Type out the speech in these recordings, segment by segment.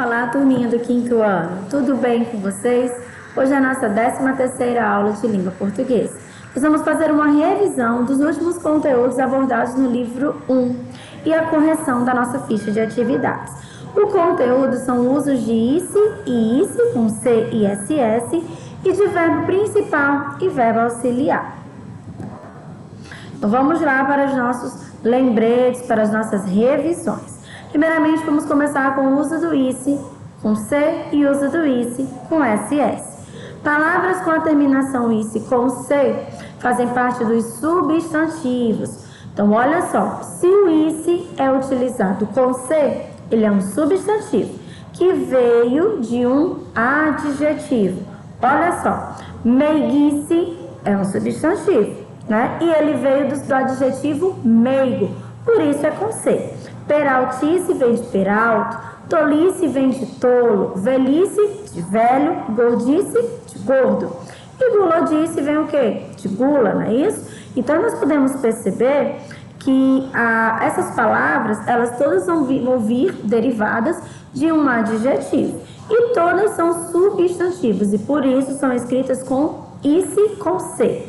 Olá, turminha do quinto ano, tudo bem com vocês? Hoje é a nossa 13ª aula de língua portuguesa. Nós vamos fazer uma revisão dos últimos conteúdos abordados no livro 1 e a correção da nossa ficha de atividades. O conteúdo são usos de ISE e ISE com C e SS e de verbo principal e verbo auxiliar. Então vamos lá para os nossos lembretes, para as nossas revisões. Primeiramente, vamos começar com o uso do ISE com C e uso do ISE com SS. Palavras com a terminação ISE com C fazem parte dos substantivos. Então, olha só, se o ISE é utilizado com C, ele é um substantivo que veio de um adjetivo. Olha só, meiguice é um substantivo, né? E ele veio do adjetivo meigo, por isso é com C. Peraltice vem de peralto, tolice vem de tolo, velhice de velho, gordice de gordo. E gulodice vem o quê? De gula, não é isso? Então, nós podemos perceber que essas palavras, elas todas vão vir derivadas de um adjetivo. E todas são substantivos e por isso são escritas com ISE com C.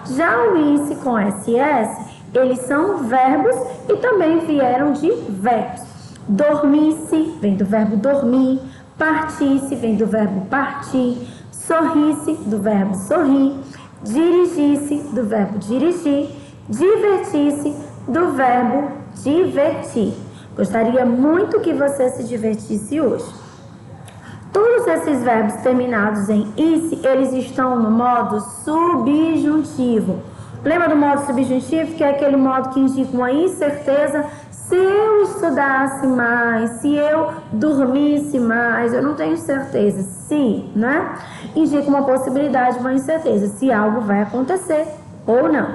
Já o ISE com SS, eles são verbos e também vieram de verbos. Dormisse vem do verbo dormir, partisse vem do verbo partir, sorrisse do verbo sorrir, dirigisse do verbo dirigir, divertisse do verbo divertir. Gostaria muito que você se divertisse hoje. Todos esses verbos terminados em ISE, eles estão no modo subjuntivo. Lembra do modo subjuntivo, que é aquele modo que indica uma incerteza? Se eu estudasse mais, se eu dormisse mais, eu não tenho certeza. Se, né? Indica uma possibilidade, uma incerteza, se algo vai acontecer ou não.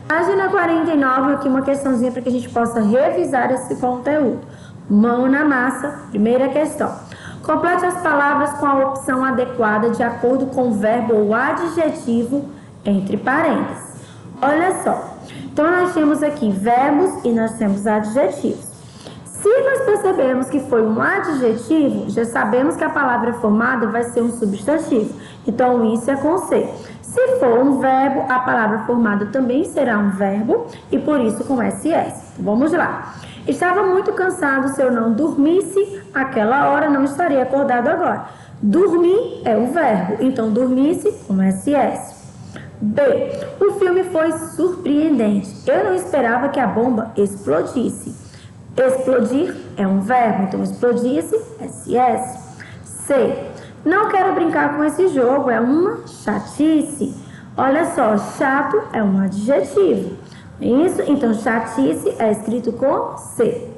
Página 49, aqui uma questãozinha para que a gente possa revisar esse conteúdo. Mão na massa, primeira questão. Complete as palavras com a opção adequada de acordo com o verbo ou adjetivo entre parênteses. Olha só, então nós temos aqui verbos e nós temos adjetivos. Se nós percebemos que foi um adjetivo, já sabemos que a palavra formada vai ser um substantivo. Então, isso é com C. Se for um verbo, a palavra formada também será um verbo e por isso com SS. Vamos lá. Estava muito cansado, se eu não dormisse, aquela hora não estaria acordado agora. Dormir é um verbo, então dormisse com SS. B. O filme foi surpreendente. Eu não esperava que a bomba explodisse. Explodir é um verbo, então explodisse, SS. C. Não quero brincar com esse jogo, é uma chatice. Olha só, chato é um adjetivo. Isso, então chatice é escrito com C.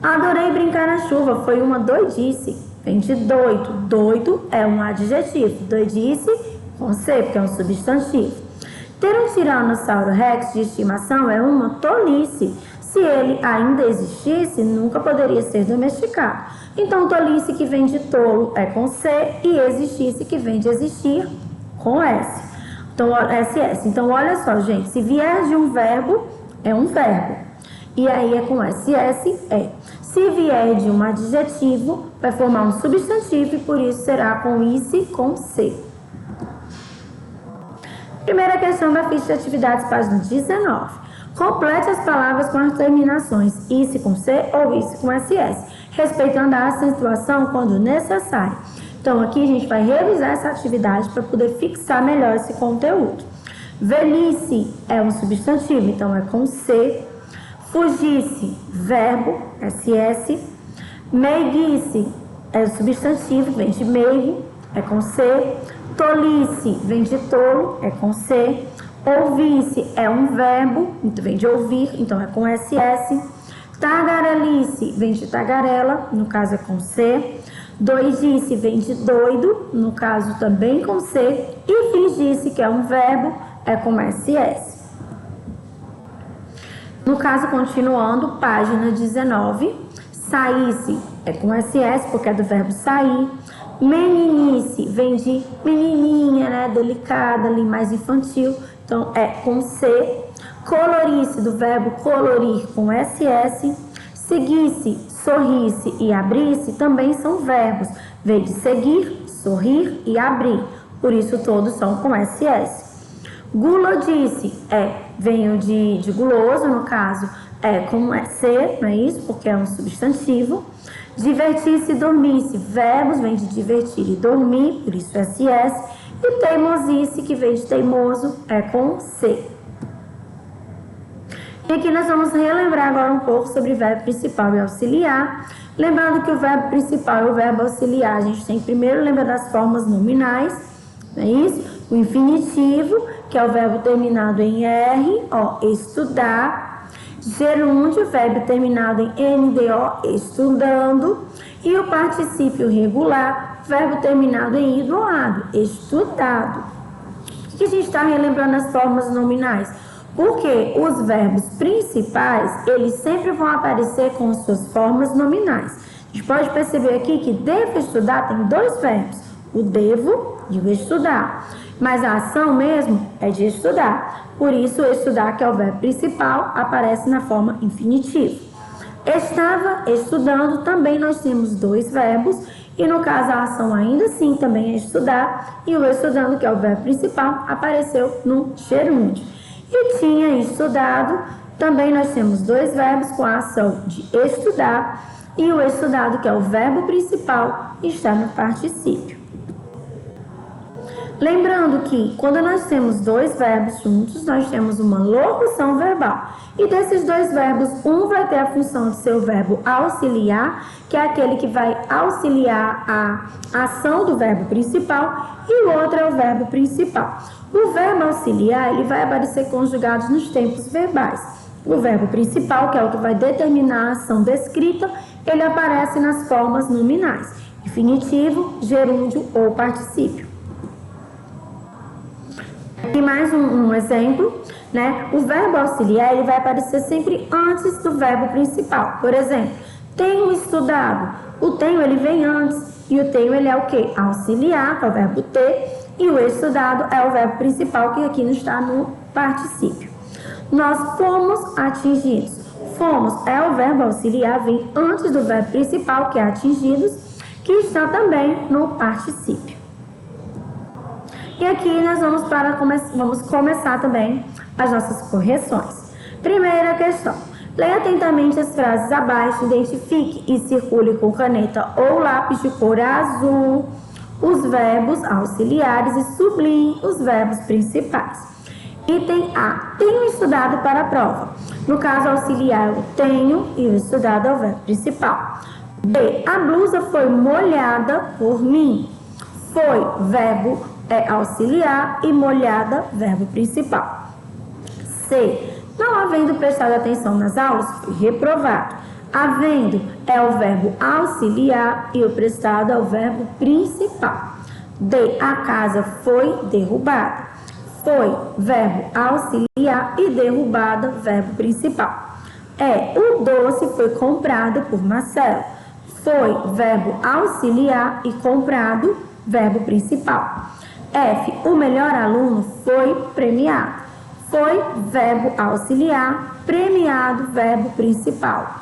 Adorei brincar na chuva, foi uma doidice. Vem de doido. Doido é um adjetivo. Doidice com C, porque é um substantivo. Ter um tiranossauro rex de estimação é uma tolice. Se ele ainda existisse, nunca poderia ser domesticado. Então, tolice que vem de tolo é com C e existisse que vem de existir com S. Então, SS. Então, olha só, gente. Se vier de um verbo, é um verbo. E aí é com SS, é. Se vier de um adjetivo, vai formar um substantivo e por isso será com ISE com C. Primeira questão da ficha de atividades, página 19. Complete as palavras com as terminações ISE com C ou ISE com SS, respeitando a acentuação quando necessário. Então, aqui a gente vai revisar essa atividade para poder fixar melhor esse conteúdo. Velhice é um substantivo, então é com C. Fugisse, verbo, SS. Meiguice é substantivo, vem de meigo, é com C. Tolice vem de tolo, é com C. Ouvisse é um verbo, então vem de ouvir, então é com SS. Tagarelice vem de tagarela, no caso é com C. Doidice vem de doido, no caso também com C. E fingisse, que é um verbo, é com SS. No caso, continuando, página 19. Saísse é com SS, porque é do verbo sair. Meninice vem de menininha, né? Delicada, ali mais infantil. Então, é com C. Colorice, do verbo colorir, com SS. Seguisse, sorrisse e abrisse também são verbos. Vem de seguir, sorrir e abrir. Por isso todos são com SS. Gulodice venho de guloso, no caso, com ser, não é isso? Porque é um substantivo. Divertir-se e dormir-se, verbos, vem de divertir e dormir, por isso SS. E teimosice, que vem de teimoso, com C. E aqui nós vamos relembrar agora um pouco sobre verbo principal e auxiliar. Lembrando que o verbo principal e o verbo auxiliar, a gente tem que primeiro lembrar das formas nominais, não é isso? O infinitivo, que é o verbo terminado em R, estudar. Gerúndio, verbo terminado em NDO, estudando. E o particípio regular, verbo terminado em ido ou ado, estudado. Por que a gente está relembrando as formas nominais? Porque os verbos principais, eles sempre vão aparecer com suas formas nominais. A gente pode perceber aqui que devo estudar tem dois verbos, o devo e o estudar. Mas a ação mesmo é de estudar. Por isso, estudar, que é o verbo principal, aparece na forma infinitivo. Estava estudando, também nós temos dois verbos. E no caso, a ação ainda assim também é estudar. E o estudando, que é o verbo principal, apareceu no gerúndio. E tinha estudado, também nós temos dois verbos com a ação de estudar. E o estudado, que é o verbo principal, está no particípio. Lembrando que quando nós temos dois verbos juntos, nós temos uma locução verbal. E desses dois verbos, um vai ter a função de ser o verbo auxiliar, que é aquele que vai auxiliar a ação do verbo principal, e o outro é o verbo principal. O verbo auxiliar, ele vai aparecer conjugado nos tempos verbais. O verbo principal, que é o que vai determinar a ação descrita, ele aparece nas formas nominais: infinitivo, gerúndio ou particípio. Aqui mais um exemplo, né? O verbo auxiliar, ele vai aparecer sempre antes do verbo principal. Por exemplo, tenho estudado. O tenho, ele vem antes. E o tenho, ele é o quê? Auxiliar, que é o verbo ter. E o estudado é o verbo principal, que aqui não está no particípio. Nós fomos atingidos. Fomos é o verbo auxiliar, vem antes do verbo principal, que é atingidos, que está também no particípio. E aqui nós vamos começar também as nossas correções. Primeira questão. Leia atentamente as frases abaixo, identifique e circule com caneta ou lápis de cor azul os verbos auxiliares e sublinhe os verbos principais. Item A. Tenho estudado para a prova. No caso auxiliar, eu tenho e o estudado é o verbo principal. B. A blusa foi molhada por mim. Foi, verbo auxiliar, e molhada, verbo principal. C. Não havendo prestado atenção nas aulas, fui reprovado. Havendo é o verbo auxiliar e o prestado é o verbo principal. D. A casa foi derrubada. Foi, verbo auxiliar, e derrubada, verbo principal. E. O doce foi comprado por Marcelo. Foi, verbo auxiliar, e comprado, verbo principal. F. O melhor aluno foi premiado. Foi, verbo auxiliar, premiado, verbo principal.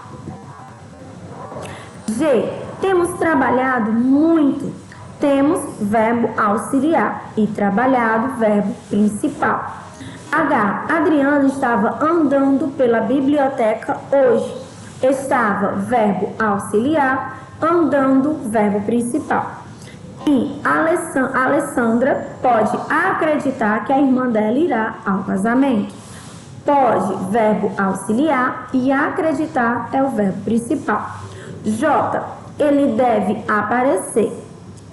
G. Temos trabalhado muito. Temos, verbo auxiliar, e trabalhado, verbo principal. H. Adriano estava andando pela biblioteca hoje. Estava, verbo auxiliar, andando, verbo principal. E Alessandra pode acreditar que a irmã dela irá ao casamento. Pode, verbo auxiliar, e acreditar é o verbo principal. J. Ele deve aparecer.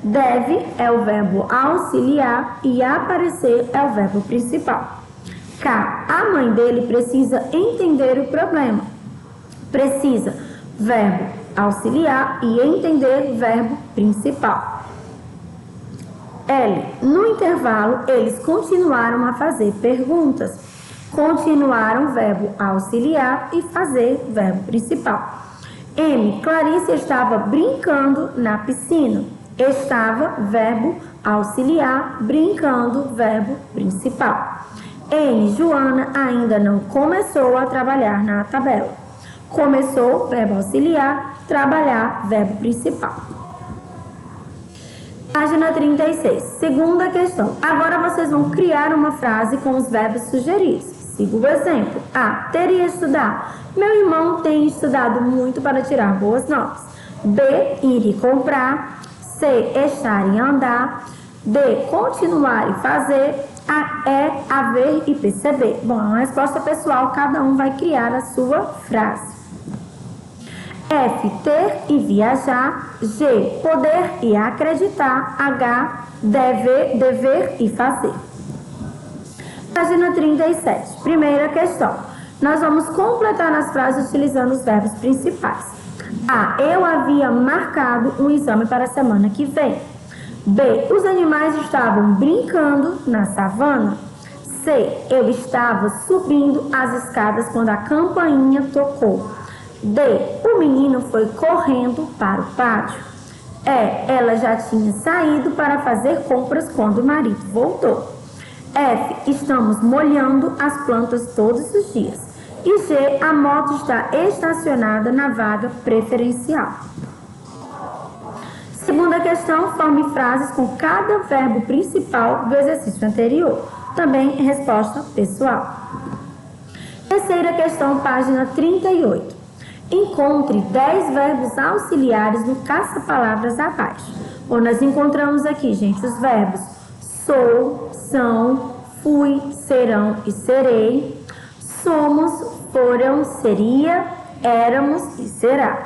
Deve é o verbo auxiliar e aparecer é o verbo principal. K. A mãe dele precisa entender o problema. Precisa, verbo auxiliar, e entender, verbo principal. L. No intervalo, eles continuaram a fazer perguntas. Continuaram, verbo auxiliar, e fazer, verbo principal. M. Clarice estava brincando na piscina. Estava, verbo auxiliar, brincando, verbo principal. N. Joana ainda não começou a trabalhar na tabela. Começou, verbo auxiliar. Trabalhar, verbo principal. Página 36. Segunda questão. Agora vocês vão criar uma frase com os verbos sugeridos. Siga o exemplo. A. Teria estudar. Meu irmão tem estudado muito para tirar boas notas. B. Ir e comprar. C. Estar e andar. D. Continuar e fazer. A. É haver e perceber. Bom, a resposta pessoal, cada um vai criar a sua frase. F. Ter e viajar. G. Poder e acreditar. H. Dever e fazer. Página 37. Primeira questão. Nós vamos completar as frases utilizando os verbos principais. A. Eu havia marcado um exame para a semana que vem. B. Os animais estavam brincando na savana. C. Eu estava subindo as escadas quando a campainha tocou. D. O menino foi correndo para o pátio. E. Ela já tinha saído para fazer compras quando o marido voltou. F. Estamos molhando as plantas todos os dias. E G. A moto está estacionada na vaga preferencial. Segunda questão, forme frases com cada verbo principal do exercício anterior. Também resposta pessoal. Terceira questão, página 38. Encontre 10 verbos auxiliares no caça-palavras abaixo. Bom, nós encontramos aqui, gente, os verbos sou, são, fui, serão e serei. Somos, foram, seria, éramos e será.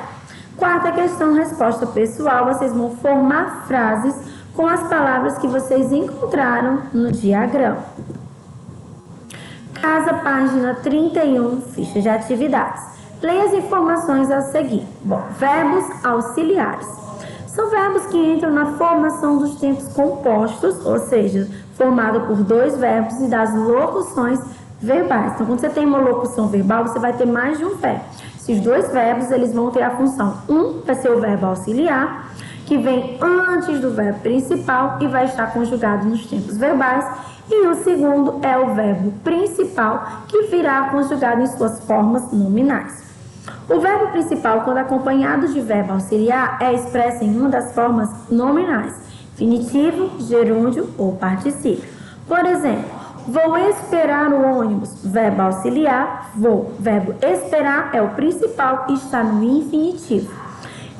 Quarta questão, resposta pessoal. Vocês vão formar frases com as palavras que vocês encontraram no diagrama. Casa, página 31, ficha de atividades. Leia as informações a seguir. Bom, verbos auxiliares. São verbos que entram na formação dos tempos compostos, ou seja, formado por dois verbos e das locuções verbais. Então, quando você tem uma locução verbal, você vai ter mais de um verbo. Esses dois verbos, eles vão ter a função. Um vai ser o verbo auxiliar, que vem antes do verbo principal e vai estar conjugado nos tempos verbais. E o segundo é o verbo principal, que virá conjugado em suas formas nominais. O verbo principal, quando acompanhado de verbo auxiliar, é expresso em uma das formas nominais: infinitivo, gerúndio ou particípio. Por exemplo, vou esperar o ônibus, verbo auxiliar, vou. Verbo esperar é o principal e está no infinitivo.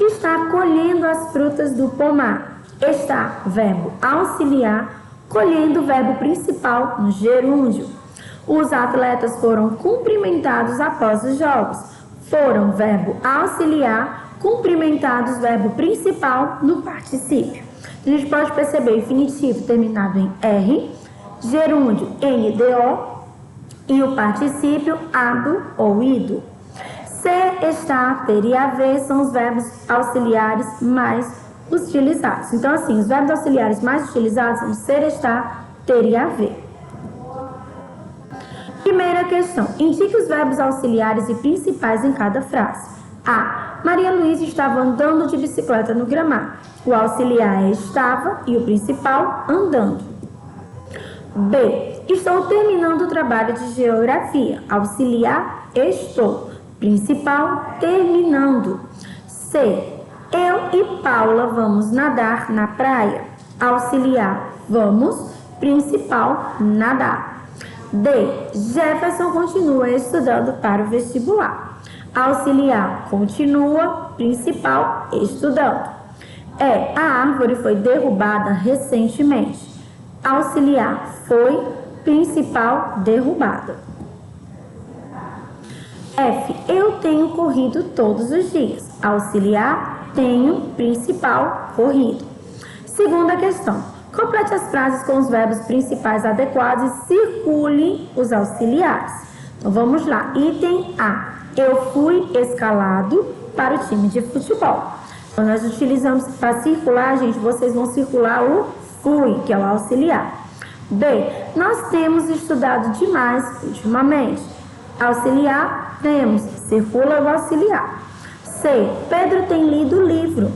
Está colhendo as frutas do pomar. Está, verbo auxiliar, colhendo o verbo principal no gerúndio. Os atletas foram cumprimentados após os jogos. Foram, verbo auxiliar, cumprimentados, verbo principal no particípio. A gente pode perceber infinitivo terminado em R, gerúndio NDO e o particípio ado ou ido. Ser, estar, ter e haver são os verbos auxiliares mais utilizados. Então, assim, os verbos auxiliares mais utilizados são ser, estar, ter e haver. Primeira questão. Indique os verbos auxiliares e principais em cada frase. A. Maria Luísa estava andando de bicicleta no gramado. O auxiliar é estava e o principal andando. B. Estou terminando o trabalho de geografia. Auxiliar estou. Principal terminando. C. Eu e Paula vamos nadar na praia. Auxiliar vamos. Principal nadar. D. Jefferson continua estudando para o vestibular. Auxiliar continua, principal estudando. E. A árvore foi derrubada recentemente. Auxiliar foi, principal derrubada. F. Eu tenho corrido todos os dias. Auxiliar tenho, principal corrido. Segunda questão. Complete as frases com os verbos principais adequados e circule os auxiliares. Então, vamos lá. Item A. Eu fui escalado para o time de futebol. Então, nós utilizamos para circular, gente, vocês vão circular o fui, que é o auxiliar. B. Nós temos estudado demais ultimamente. Auxiliar, temos. Circula o auxiliar. C. Pedro tem lido o livro.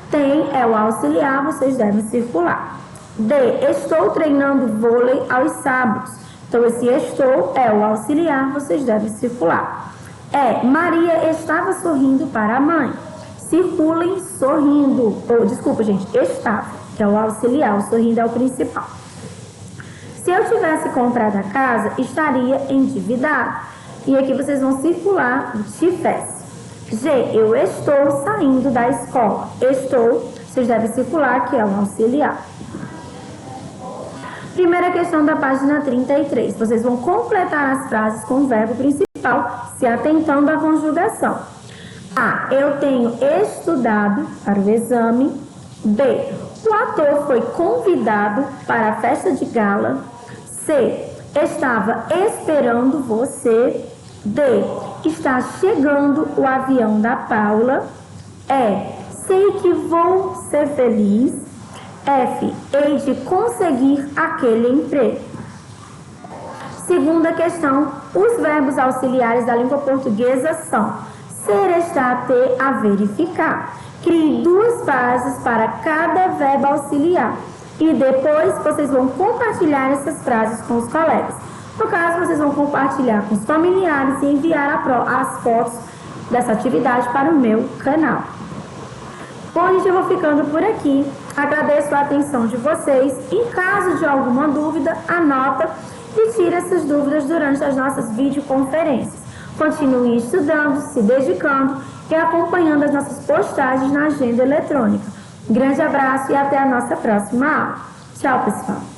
Tem é o auxiliar, vocês devem circular. D. Estou treinando vôlei aos sábados. Então, esse estou é o auxiliar, vocês devem circular. Maria estava sorrindo para a mãe. Circulem sorrindo. Desculpa, gente, estava, que é o auxiliar, o sorrindo é o principal. Se eu tivesse comprado a casa, estaria endividado. E aqui vocês vão circular o tivesse. G, eu estou saindo da escola. Estou, vocês devem circular, que é o auxiliar. Primeira questão da página 33. Vocês vão completar as frases com o verbo principal, se atentando à conjugação. A, eu tenho estudado para o exame. B, o ator foi convidado para a festa de gala. C, estava esperando você. D, está chegando o avião da Paula. E, sei que vou ser feliz. F, hei de conseguir aquele emprego. Segunda questão, os verbos auxiliares da língua portuguesa são ser, estar, ter, haver e ficar. Crie 2 frases para cada verbo auxiliar e depois vocês vão compartilhar essas frases com os colegas. No caso, vocês vão compartilhar com os familiares e enviar as fotos dessa atividade para o meu canal. Bom, gente, eu vou ficando por aqui. Agradeço a atenção de vocês. Em caso de alguma dúvida, anota e tira essas dúvidas durante as nossas videoconferências. Continue estudando, se dedicando e acompanhando as nossas postagens na agenda eletrônica. Um grande abraço e até a nossa próxima aula. Tchau, pessoal!